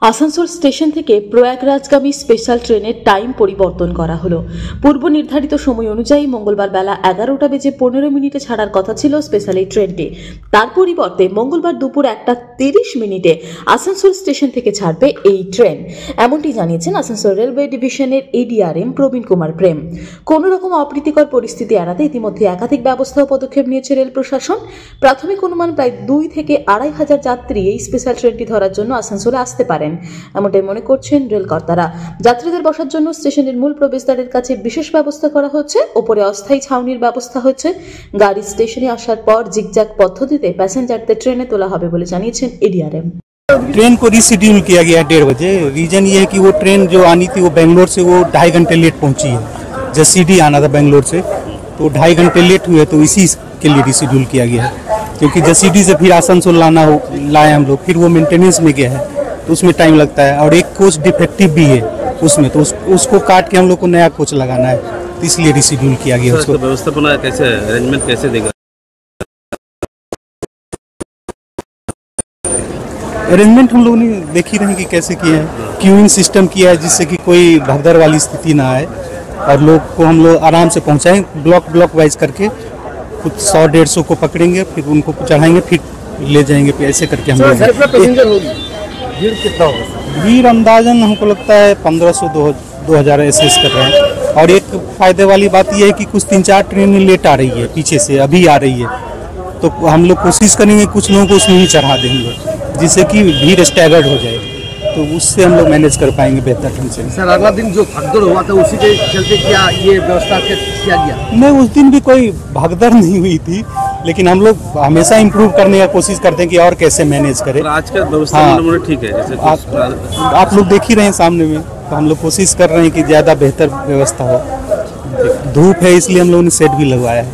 Asansol station থেকে প্রয়াগরাজগামী special ট্রেনের time পরিবর্তন করা হলো। পূর্ব নির্ধারিত সময় অনুযায়ী মঙ্গলবার বেলা 11:15 ছাড়ার কথা ছিল স্পেশাল এই ট্রেনটি। তার পরিবর্তে মঙ্গলবার দুপুর 1:30 আসানসোল স্টেশন থেকে ছাড়বে এই ট্রেন, এমনটি জানিয়েছেন আসানসোল রেলওয়ে ডিভিশনের এডিআরএম প্রবীণ কুমার প্রেম। কোন রকম অপ্রীতিকর পরিস্থিতি এড়াতে ইতিমধ্যে একাধিক ব্যবস্থা ও পদক্ষেপ নিয়েছে রেল প্রশাসন। প্রাথমিক অনুমান প্রায় 2 থেকে 2,500 যাত্রী এই স্পেশাল ট্রেনটি ধরার জন্য আসানসোলে আসতে পারেন, এমনটাই মনে করছেন রেল কর্তারা। যাত্রীদের বসার জন্য স্টেশনের মূল প্রবেশদ্বারের কাছে বিশেষ ব্যবস্থা করা হচ্ছে, ওপরে অস্থায়ী ছাউনির ব্যবস্থা হচ্ছে। গাড়ি স্টেশনে আসার পর জিগজ্যাগ পদ্ধতিতে প্যাসেঞ্জারদের ट्रेने तोला হবে বলে জানিয়েছেন এডিআরএম। ट्रेन को रिशेड्यूल किया गया 1:30 बजे। रीजन ये है कि वो ट्रेन जो आनी थी वो बेंगलोर से वो 2.5 घंटे लेट पहुंची है। जब सीडी आना था बेंगलोर से तो 2.5 घंटे लेट हुए, तो इसी के लिए रिशेड्यूल किया गया है। क्योंकि जब सीडी से फिर आसनसोल लाए हम लोग, फिर वो मेंटेनेंस में गया है तो उसमें टाइम लगता है, और एक कोच डिफेक्टिव भी है उसमें, तो उसको काट के हम लोग को नया कोच लगाना है, तो इसलिए रिशेड्यूल किया गया। उसको व्यवस्थापना कैसे, अरेंजमेंट कैसे देगा? अरेंजमेंट हम लोगों ने देख ही रहे हैं कि कैसे किया है। क्यूइंग सिस्टम किया है जिससे कि कोई भगदड़ वाली स्थिति ना आए, और लोग को हम लोग आराम से पहुंचाएं। ब्लॉक वाइज करके कुछ 100-150 को पकड़ेंगे, फिर उनको चढ़ाएंगे, फिर ले जाएंगे, फिर ऐसे करके हम लोग। भीड़ कितना होगा? भीड़ अंदाजन हमको लगता है 1500-2000 ऐसे कर रहे हैं। और एक फायदे वाली बात यह है कि कुछ 3-4 ट्रेनें लेट आ रही है, पीछे से अभी आ रही है, तो हम लोग कोशिश करेंगे कुछ लोगों को उसमें ही चढ़ा देंगे, जिससे कि भीड़ स्टैगर्ड हो जाए, तो उससे हम लोग मैनेज कर पाएंगे बेहतर ढंग से। सर, अगला दिन जो भगदड़ हुआ था उसी के चलते क्या ये व्यवस्था किया गया? नहीं, उस दिन भी कोई भगदड़ नहीं हुई थी, लेकिन हम लोग हमेशा इम्प्रूव करने का कोशिश करते हैं कि और कैसे मैनेज करें। आज का व्यवस्था ठीक है, जैसे आप लोग देख ही रहे हैं सामने में, तो हम लोग कोशिश कर रहे हैं कि ज़्यादा बेहतर व्यवस्था हो। धूप है इसलिए हम लोगों ने सेट भी लगवाया है।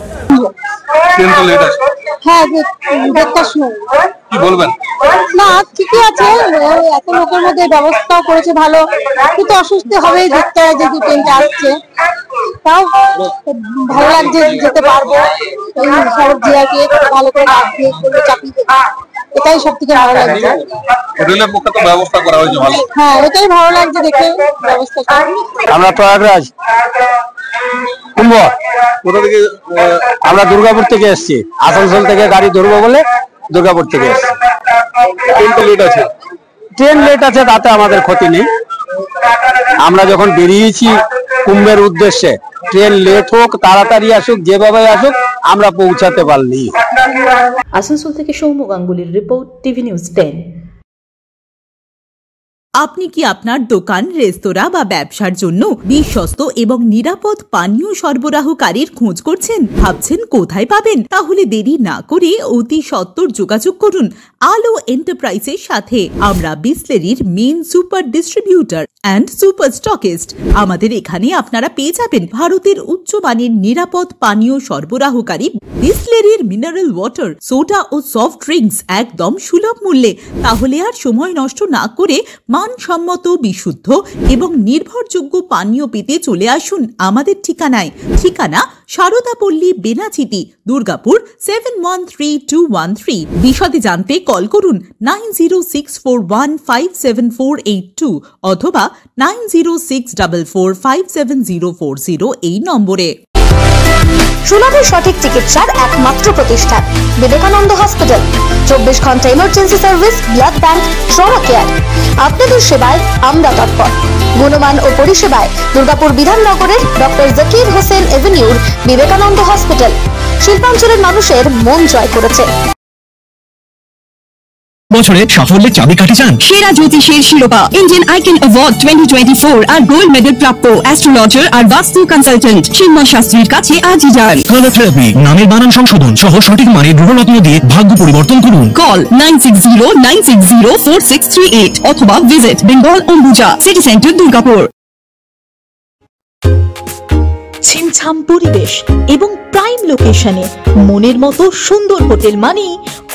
হ্যাঁ, দেড়টার সময় কি বলবেন? না, ঠিকই আছে, এত লোকের মধ্যে ব্যবস্থাও করেছে ভালো, কিন্তু অসুস্থ হবেই দেখতে হয় যে ট্রেনটা আসছে। তাও ভালো লাগছে, যেতে পারবো। সড়ক জিয়াকে ভালো করে রাখবে, চাপিয়ে, এটাই সব থেকে ভালো লাগছে। রেলের পক্ষে তো ব্যবস্থা করা হয়েছে ভালো। হ্যাঁ, এটাই ভালো লাগছে দেখে ব্যবস্থা। আমরা প্রয়াগরাজ কুম্ভ, কোথা থেকে? আমরা দুর্গাপুর থেকে এসেছি। আসানসোল থেকে গাড়ি ধরবো বলে দুর্গাপুর থেকে এসেছি। ট্রেন লেট আছে তাতে আমাদের ক্ষতি নেই। আমরা যখন বেরিয়েছি কুম্ভের উদ্দেশ্যে, ট্রেন লেট হোক তাড়াতাড়ি আসুক, যেভাবে আসুক, আমরা পৌঁছাতে পারলেই। আসানসোল থেকে সৌম্য গাঙ্গুলির রিপোর্ট, টিভি নিউজ 10। আপনি কি আপনার দোকান, রেস্তোরাঁ বা ব্যবসার জন্য বিশ্বস্ত এবং নিরাপদ পানীয় সরবরাহকারীর খোঁজ করছেন? ভাবছেন কোথায় পাবেন? তাহলে দেরি না করে অতি সত্বর যোগাযোগ করুন আলো এন্টারপ্রাইজের সাথে। আমরা বিসলেরির main super distributor and super stockist. আমাদের এখানে আপনারা পেয়ে যাবেন ভারতের উচ্চমানের নিরাপদ পানীয় সরবরাহকারী বিসলেরির মিনারেল ওয়াটার, সোডা ও সফট ড্রিঙ্কস একদম সুলভ মূল্যে। তাহলে আর সময় নষ্ট না করে মানসম্মত, বিশুদ্ধ এবং নির্ভরযোগ্য পানীয় পেতে চলে আসুন আমাদের ঠিকানায়। ঠিকানা সারদাপল্লী, বেনাচিটি, দুর্গাপুর 713213। বিশদে জানতে কল করুন 9064157482 অথবা 9064457040 এই নম্বরে। সুলভের সঠিক চিকিৎসার একমাত্র প্রতিষ্ঠান বিবেকানন্দ হসপিটাল। 24 ঘন্টা emergency service, blood bank, trauma care. আপনাদের সেবায় আমরা তৎপর। গুণমান ও পরিষেবায় দুর্গাপুর বিধাননগরের ডক্টর জাকির হোসেন এভিনিউর বিবেকানন্দ হসপিটাল শিল্পাঞ্চলের মানুষের মন জয় করেছে। বছরের সাফল্যের চাবিকাঠি চান? সেরা জ্যোতিষের শিরোপা, ইন্ডিয়ান আইকন অ্যাওয়ার্ড 2024 আর গোল্ড মেডেল প্রাপ্ত অ্যাস্ট্রোলজার আর বাস্তু কনসালটেন্ট চিন্ময় শাস্ত্রীর কাছে আজই যান। কালার থেরাপি, নামের বানান সংশোধন সহ সঠিক মানের গ্রহরত্ন দিয়ে ভাগ্য পরিবর্তন করুন। কল 9609604638 অথবা visit Bengal Ambuja city centre, Durgapur. ছিমছাম পরিবেশ এবং প্রাইম লোকেশনে মনের মতো সুন্দর হোটেল মানে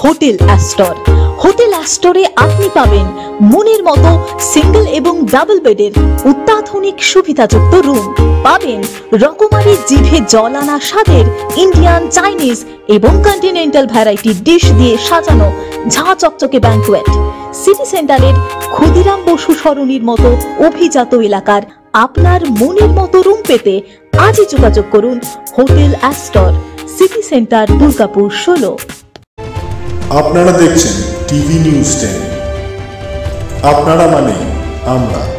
হোটেল অ্যাস্টর। হোটেল অ্যাস্টরে আপনি পাবেন মনের মতো সিঙ্গেল এবং ডাবল বেডের অত্যাধুনিক সুবিধাযুক্ত রুম, পাবেন রকমারি জিভে জল আনা স্বাদের ইন্ডিয়ান, চাইনিজ এবং কন্টিনেন্টাল ভ্যারাইটি ডিশ দিয়ে সাজানো ঝাঁ চকচকে ব্যাঙ্কোয়েট। সিটি সেন্টারের ক্ষুদিরাম বসু সরণির মতো অভিজাত এলাকার আপনার মনের মতো রুম পেতে আজই যোগাযোগ করুন hotel Astor, city centre, Durgapur 16। আপনারা দেখছেন টিভি নিউজ 10। আপনারা মানে আমরা।